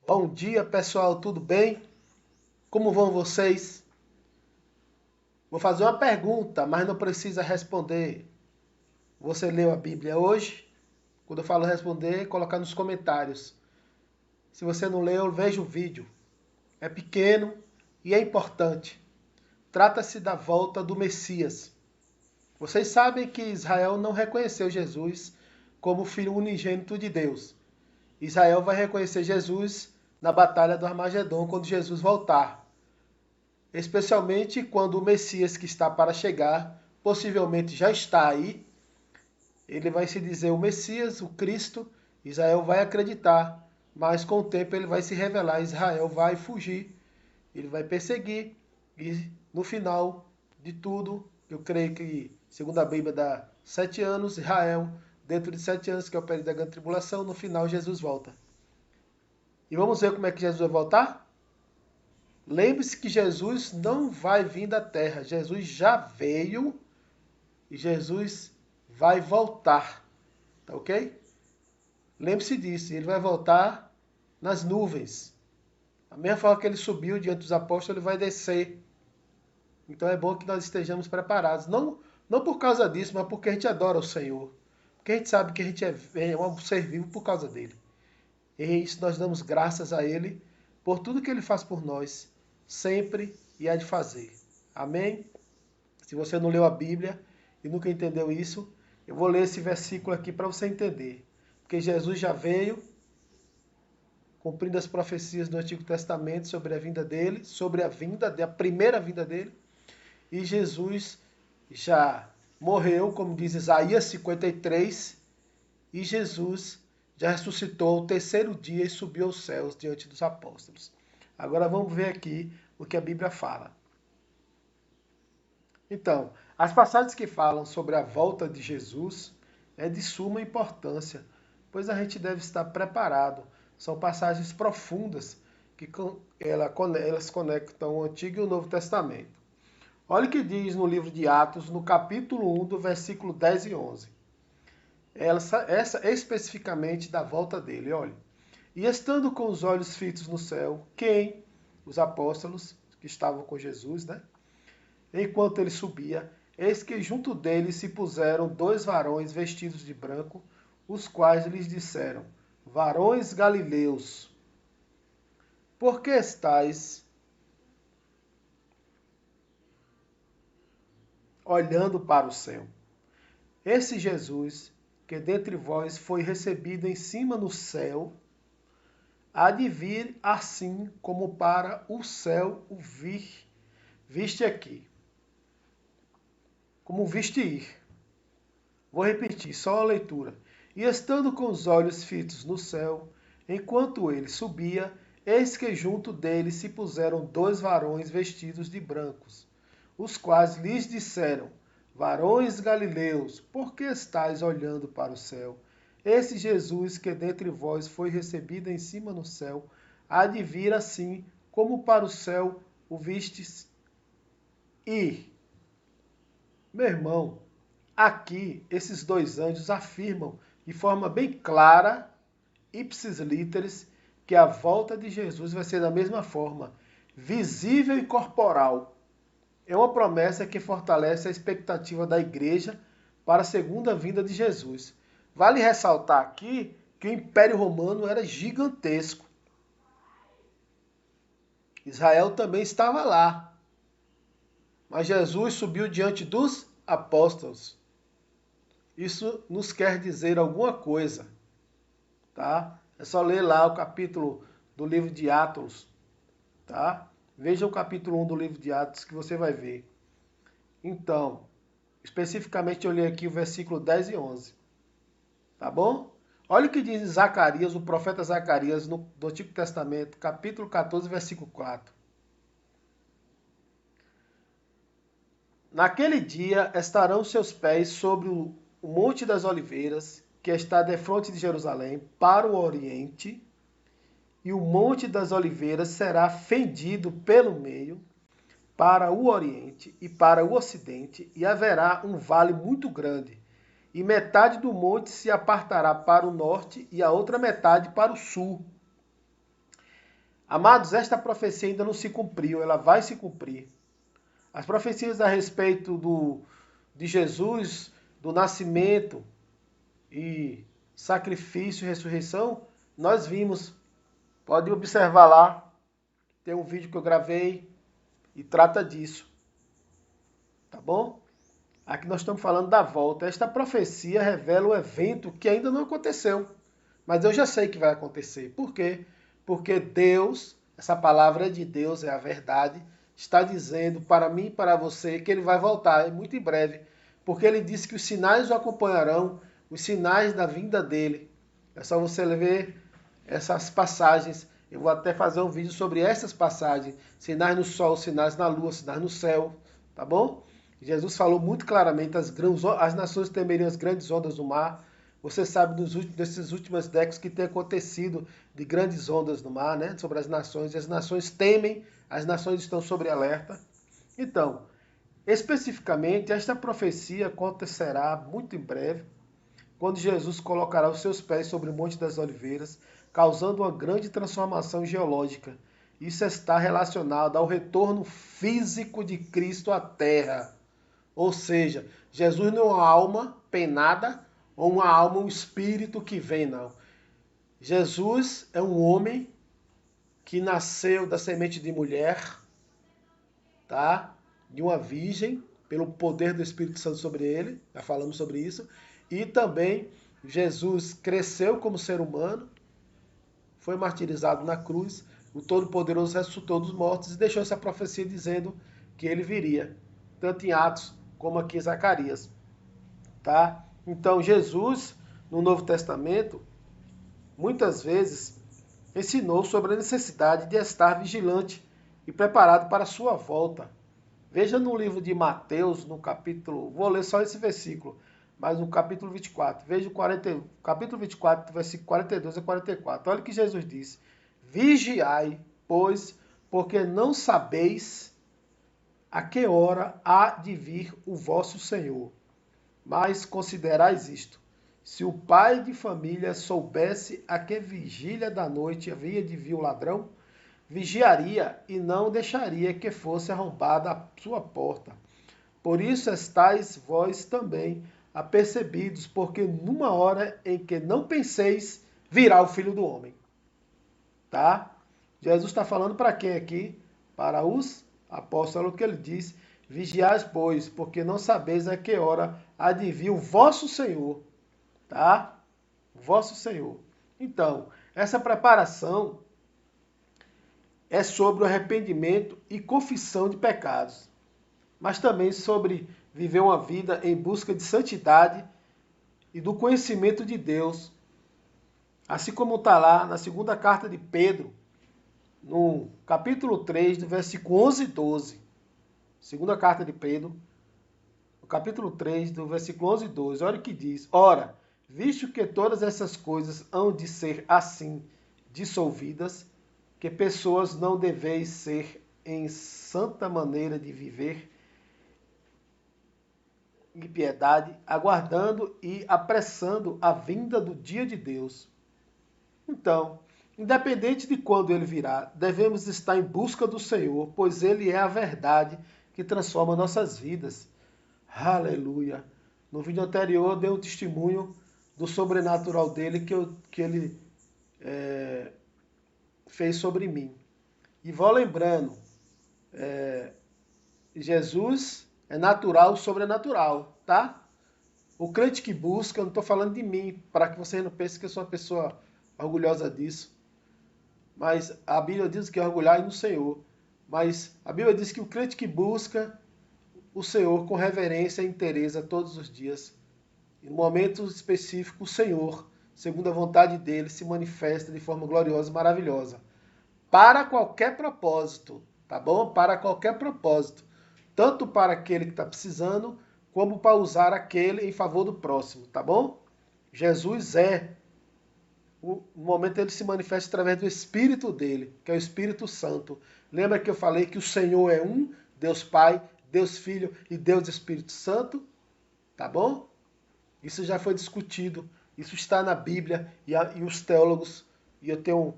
Bom dia, pessoal, tudo bem? Como vão vocês? Vou fazer uma pergunta, mas não precisa responder. Você leu a Bíblia hoje? Quando eu falo responder, colocar nos comentários. Se você não leu, veja o vídeo. É pequeno e é importante. Trata-se da volta do Messias. Vocês sabem que Israel não reconheceu Jesus como filho unigênito de Deus. Israel vai reconhecer Jesus na batalha do Armagedon, quando Jesus voltar. Especialmente quando o Messias que está para chegar, possivelmente já está aí, ele vai se dizer o Messias, o Cristo, Israel vai acreditar, mas com o tempo ele vai se revelar, Israel vai fugir, ele vai perseguir, e no final de tudo, eu creio que, segundo a Bíblia, dá 7 anos, Israel, dentro de 7 anos, que é o período da grande tribulação, no final Jesus volta. E vamos ver como é que Jesus vai voltar? Lembre-se que Jesus não vai vir da terra. Jesus já veio e Jesus vai voltar. Tá ok? Lembre-se disso. Ele vai voltar nas nuvens. Da mesma forma que ele subiu diante dos apóstolos, ele vai descer. Então é bom que nós estejamos preparados. Não por causa disso, mas porque a gente adora o Senhor. Porque a gente sabe que a gente é um ser vivo por causa dele. E isso nós damos graças a ele por tudo que ele faz por nós, sempre e há de fazer. Amém? Se você não leu a Bíblia e nunca entendeu isso, eu vou ler esse versículo aqui para você entender. Porque Jesus já veio, cumprindo as profecias do Antigo Testamento sobre a vinda dele, sobre a primeira vinda dele, e Jesus já morreu, como diz Isaías 53, e Jesus já ressuscitou ao terceiro dia e subiu aos céus diante dos apóstolos. Agora vamos ver aqui o que a Bíblia fala. Então, as passagens que falam sobre a volta de Jesus é de suma importância, pois a gente deve estar preparado. São passagens profundas que elas conectam o Antigo e o Novo Testamento. Olha o que diz no livro de Atos, no capítulo 1, do versículo 10 e 11. Essa especificamente da volta dele, olha. E estando com os olhos fitos no céu, quem? Os apóstolos que estavam com Jesus, né? Enquanto ele subia, eis que junto dele se puseram dois varões vestidos de branco, os quais lhes disseram: Varões galileus, por que estáis olhando para o céu? Esse Jesus, que dentre vós foi recebido em cima no céu, há de vir assim como para o céu o viste aqui. Como viste ir. Vou repetir, só a leitura. E estando com os olhos fitos no céu, enquanto ele subia, eis que junto dele se puseram dois varões vestidos de brancos, os quais lhes disseram: Varões galileus, por que estáis olhando para o céu? Esse Jesus que dentre vós foi recebido em cima no céu, há de vir assim, como para o céu o vistes ir. Meu irmão, aqui esses dois anjos afirmam de forma bem clara, ipsis literis, que a volta de Jesus vai ser da mesma forma, visível e corporal. É uma promessa que fortalece a expectativa da igreja para a segunda vinda de Jesus. Vale ressaltar aqui que o Império Romano era gigantesco. Israel também estava lá. Mas Jesus subiu diante dos apóstolos. Isso nos quer dizer alguma coisa, tá? É só ler lá o capítulo do livro de Atos, tá? Veja o capítulo 1 do livro de Atos que você vai ver. Então, especificamente eu li aqui o versículo 10 e 11. Tá bom? Olha o que diz Zacarias, o profeta Zacarias, do Antigo Testamento, capítulo 14, versículo 4. Naquele dia estarão seus pés sobre o Monte das Oliveiras, que está defronte de Jerusalém, para o oriente, e o Monte das Oliveiras será fendido pelo meio, para o oriente e para o ocidente, e haverá um vale muito grande, e metade do monte se apartará para o norte e a outra metade para o sul. Amados, esta profecia ainda não se cumpriu, ela vai se cumprir. As profecias a respeito de Jesus, do nascimento e sacrifício e ressurreição, nós vimos. Pode observar lá, tem um vídeo que eu gravei e trata disso. Tá bom? Aqui nós estamos falando da volta. Esta profecia revela o evento que ainda não aconteceu. Mas eu já sei que vai acontecer. Por quê? Porque Deus, essa palavra é de Deus, é a verdade, está dizendo para mim e para você que ele vai voltar muito em breve. Porque ele disse que os sinais o acompanharão, os sinais da vinda dele. É só você ver essas passagens. Eu vou até fazer um vídeo sobre essas passagens. Sinais no sol, sinais na lua, sinais no céu. Tá bom? Jesus falou muito claramente, as nações temeriam as grandes ondas do mar. Você sabe desses últimas décadas que tem acontecido de grandes ondas no mar, né? Sobre as nações. E as nações temem, as nações estão sob alerta. Então, especificamente, esta profecia acontecerá muito em breve, quando Jesus colocará os seus pés sobre o Monte das Oliveiras, causando uma grande transformação geológica. Isso está relacionado ao retorno físico de Cristo à Terra. Ou seja, Jesus não é uma alma penada ou uma alma, um espírito que vem, não. Jesus é um homem que nasceu da semente de mulher, tá? De uma virgem, pelo poder do Espírito Santo sobre ele, já falamos sobre isso. E também Jesus cresceu como ser humano, foi martirizado na cruz, o Todo-Poderoso ressuscitou dos mortos e deixou essa profecia dizendo que ele viria, tanto em Atos como aqui em Zacarias. Tá? Então Jesus, no Novo Testamento, muitas vezes ensinou sobre a necessidade de estar vigilante e preparado para a sua volta. Veja no livro de Mateus, no capítulo, vou ler só esse versículo, mas no capítulo 24, veja o capítulo 24, versículo 42 a 44. Olha o que Jesus disse: vigiai, pois, porque não sabeis a que hora há de vir o vosso Senhor. Mas considerais isto: se o pai de família soubesse a que vigília da noite havia de vir o ladrão, vigiaria e não deixaria que fosse arrombada a sua porta. Por isso estáis vós também apercebidos, porque numa hora em que não penseis, virá o Filho do Homem. Tá? Jesus está falando para quem aqui? Para os apóstolos, que ele diz: vigiais, pois, porque não sabeis a que hora há de vir o vosso Senhor. Tá? O vosso Senhor. Então, essa preparação é sobre o arrependimento e confissão de pecados, mas também sobre viver uma vida em busca de santidade e do conhecimento de Deus. Assim como está lá na segunda carta de Pedro, no capítulo 3, do versículo 11 e 12. Segunda carta de Pedro, no capítulo 3, do versículo 11 e 12. Olha o que diz: ora, visto que todas essas coisas hão de ser assim dissolvidas, que pessoas não deveis ser em santa maneira de viver, em piedade, aguardando e apressando a vinda do dia de Deus. Então, independente de quando ele virá, devemos estar em busca do Senhor, pois ele é a verdade que transforma nossas vidas. Aleluia! No vídeo anterior eu dei um testemunho do sobrenatural dele que ele fez sobre mim. E vou lembrando, Jesus é natural, sobrenatural, tá? O crente que busca, eu não estou falando de mim, para que você não pense que eu sou uma pessoa orgulhosa disso. Mas a Bíblia diz que é orgulhar no Senhor. Mas a Bíblia diz que o crente que busca o Senhor com reverência e interesse todos os dias, em momentos específicos, o Senhor, segundo a vontade dele, se manifesta de forma gloriosa e maravilhosa. Para qualquer propósito, tá bom? Para qualquer propósito. Tanto para aquele que está precisando, como para usar aquele em favor do próximo, tá bom? Jesus no momento ele se manifesta através do Espírito dele, que é o Espírito Santo. Lembra que eu falei que o Senhor é um, Deus Pai, Deus Filho e Deus Espírito Santo? Tá bom? Isso já foi discutido, isso está na Bíblia e os teólogos, e eu tenho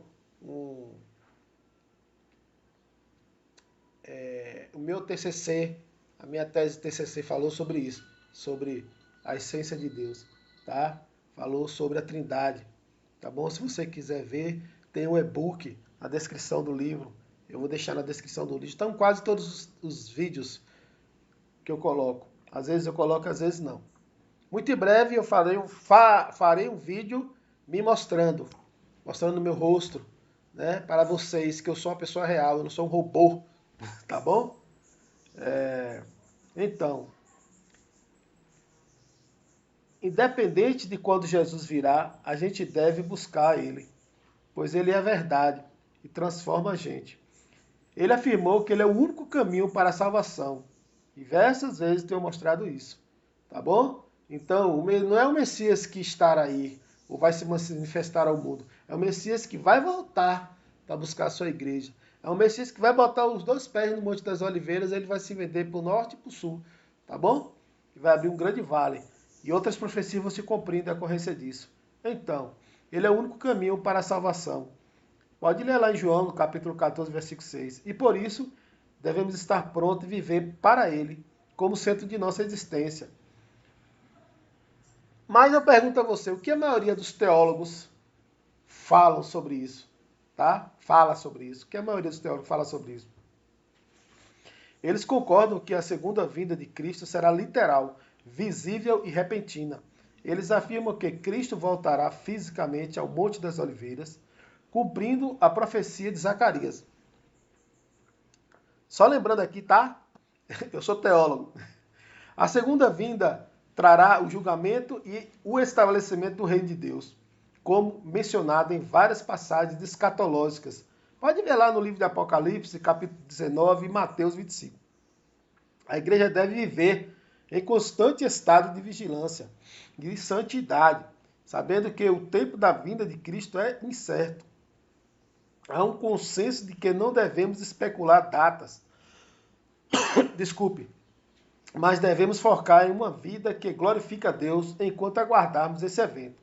o meu TCC, a minha tese de TCC falou sobre isso, sobre a essência de Deus, tá? Falou sobre a Trindade, tá bom? Se você quiser ver, tem um e-book na descrição do livro. Eu vou deixar na descrição do livro. Estão quase todos os vídeos que eu coloco. Às vezes eu coloco, às vezes não. Muito em breve eu farei um vídeo me mostrando o meu rosto, né, para vocês que eu sou uma pessoa real, eu não sou um robô, tá bom? Então, independente de quando Jesus virá, a gente deve buscar Ele, pois Ele é a verdade e transforma a gente. Ele afirmou que Ele é o único caminho para a salvação. Diversas vezes tenho mostrado isso, tá bom? Então, não é o Messias que estará aí, ou vai se manifestar ao mundo. É o Messias que vai voltar para buscar a sua igreja. É o Messias que vai botar os dois pés no Monte das Oliveiras, ele vai se vender para o norte e para o sul, tá bom? E vai abrir um grande vale. E outras profecias vão se cumprir em decorrência disso. Então, ele é o único caminho para a salvação. Pode ler lá em João, no capítulo 14, versículo 6. E por isso, devemos estar prontos e viver para ele, como centro de nossa existência. Mas eu pergunto a você, o que a maioria dos teólogos falam sobre isso? Tá? Fala sobre isso. O que a maioria dos teólogos fala sobre isso? Eles concordam que a segunda vinda de Cristo será literal, visível e repentina. Eles afirmam que Cristo voltará fisicamente ao Monte das Oliveiras, cumprindo a profecia de Zacarias. Só lembrando aqui, tá? Eu sou teólogo. A segunda vinda trará o julgamento e o estabelecimento do reino de Deus, como mencionado em várias passagens escatológicas. Pode ver lá no livro de Apocalipse, capítulo 19 e Mateus 25. A igreja deve viver em constante estado de vigilância e de santidade, sabendo que o tempo da vinda de Cristo é incerto. Há um consenso de que não devemos especular datas. Desculpe. Mas devemos focar em uma vida que glorifica a Deus enquanto aguardarmos esse evento.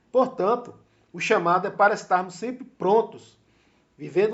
Portanto, o chamado é para estarmos sempre prontos, vivendo